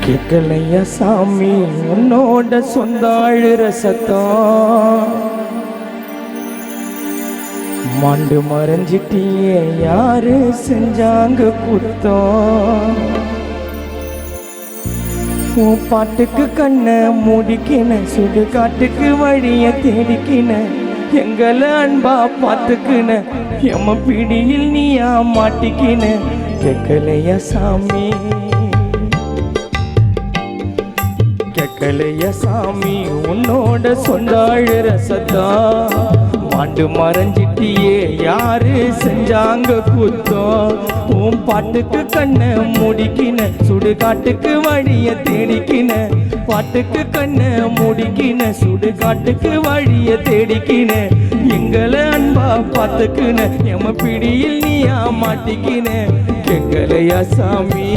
கேட்கலையா சாமி உன்னோட சொந்த அழுற சத்தம் மாண்டு மறைஞ்சிட்டியே யாரு செஞ்சாங்க குத்தம் உன் பாட்டுக்கு கண்ணை மூடிக்கின சுடுகாட்டுக்கு வழிய தேடிக்கின எங்களை அன்பா பார்த்துக்கின எம்ம பிடியில் நீயா மாட்டிக்கின கேட்கலையா சாமி கேட்கலையா சாமி உன்னோட சொந்த அழுற சத்தம் மாண்டு மறைஞ்சிட்டியே யாரு செஞ்சாங்க குத்தம் உன் பாட்டுக்கு கண்ணை மூடிக்கின சுடுகாட்டுக்கு வழிய தேடிக்கின பாட்டுக்கு கண்ணை மூடிக்கின சுடுகாட்டுக்கு வழிய தேடிக்கின எங்களை அன்பா பார்த்துக்கின எம பிடியில் நீயா மாட்டிக்கின கேட்கலையா சாமி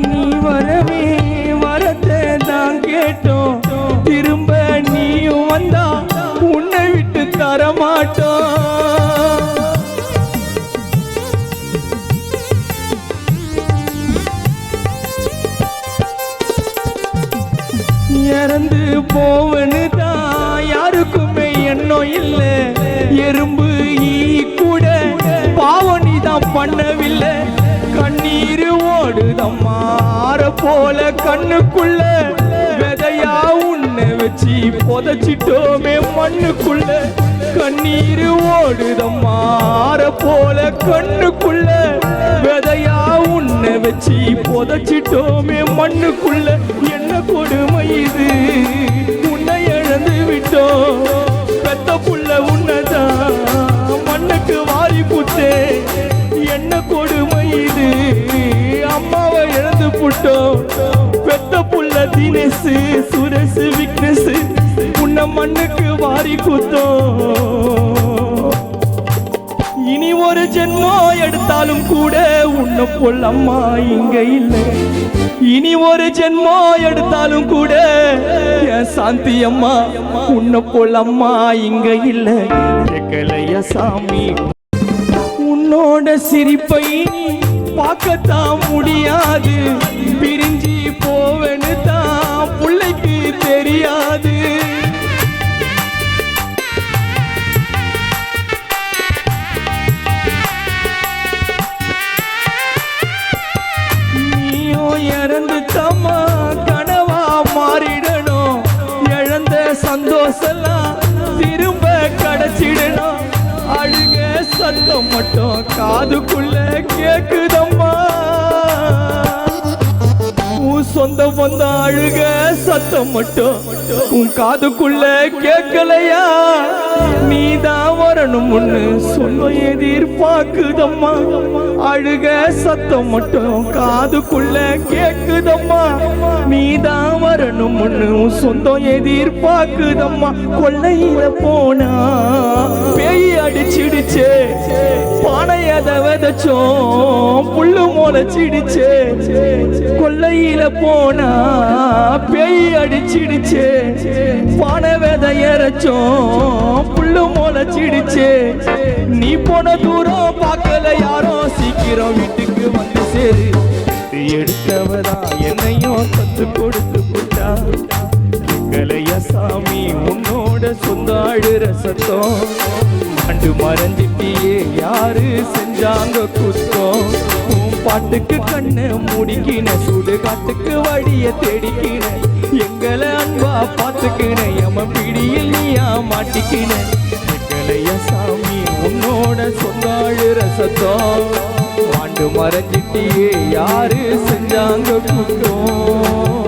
நீ வரவே வரத்தை தான் கேட்டோம் திரும்ப நீயும் வந்தா உன்னை விட்டு தரமாட்டோம் இறந்து போவனு தான் யாருக்குமே எண்ணம் இல்லை எறும்பு ஈ கூட பாவம் நீ தான் பண்ணவில்லை கண்ணீர் ஓடுதம்மா ஆற போல கண்ணுக்குள்ள விதையா உன்னை வச்சு புதைச்சிட்டோமே மண்ணுக்குள்ள கண்ணீர் ஓடுதம்மா ஆற போல கண்ணுக்குள்ள விதையா உன்னை வச்சு புதைச்சிட்டோமே மண்ணுக்குள்ள என்ன கொடுமை இது உன்னை இழந்து விட்டோம் பெத்த புள்ள உன்னதான் மண்ணுக்கு வாரி புத்தே என்ன கொடுமை இது அம்மாவை இழந்து புட்டோம் பெத்த புள்ள தினேசு சுரேசு விக்னேசு உன்னை மண்ணுக்கு வாரி குத்தோம் இனி ஒரு ஜென்மம் எடுத்தாலும் கூட உன்னை போல் அம்மா இங்க இல்லை இனி ஒரு ஜென்மம் எடுத்தாலும் கூட என் சாந்தி அம்மா உன்னை போல் அம்மா இங்க இல்லை கேட்கலையா சாமி உன்னோட சிரிப்பை பார்க்கத்தான் முடியாது பிரிஞ்சு போவனு தான் பிள்ளைக்கு தெரியாது நீயோ இறந்து தம்மா கனவா மாறிடணும் இழந்த சந்தோஷம்லாம் திரும்ப கிடைச்சிடணும் அழுக சத்தம் மட்டும் காதுக்குள்ள கேக்குதம்மா உன் சொந்த வந்த அழுக சத்தம் மட்டும் உன் காதுக்குள்ள கேட்கலையா நீதான் வரணும் ஒண்ணு சொல்ல எதிர்பார்க்குதம்மா அழுக சத்தம் மட்டும் காதுக்குள்ள கேக்குதம்மா நீதான் வரணும் ஒண்ணு சொந்தம் எதிர்பார்க்குதம்மா கொள்ளையில போனா பேய் அடிச்சிடுச்சே பானையத விதைச்சோம் புல்லு முளைச்சிடுச்சே கொள்ளையில போனா பேய் அடிச்சிடுச்சே பானை விதை இறைச்சோம் புல்லு முளைச்சிடுச்சே நீ போன தூரம் பார்க்கல யாரும் சீக்கிரம் வீட்டுக்கு வந்து சேரு எடுத்தவதா என்னையும் தத்து கொடுத்து போட்டா கேட்கலையா சாமி உன்னோட சொந்த அழுற சத்தம் அண்டு மறைஞ்சிட்டியே யாரு செஞ்சாங்க குத்தம் உன் பாட்டுக்கு கண்ணை மூடிக்கின சுடுகாட்டுக்கு வழிய தேடிக்கின எங்களை அன்பா பார்த்துக்கின எம பிடியில் நீயா மாட்டிக்கின கேட்கலையா சாமி உன்னோட சொந்த அழுற சத்தம் ஆண்டு மறைஞ்சிட்டியே யாரு செஞ்சாங்க குத்தம்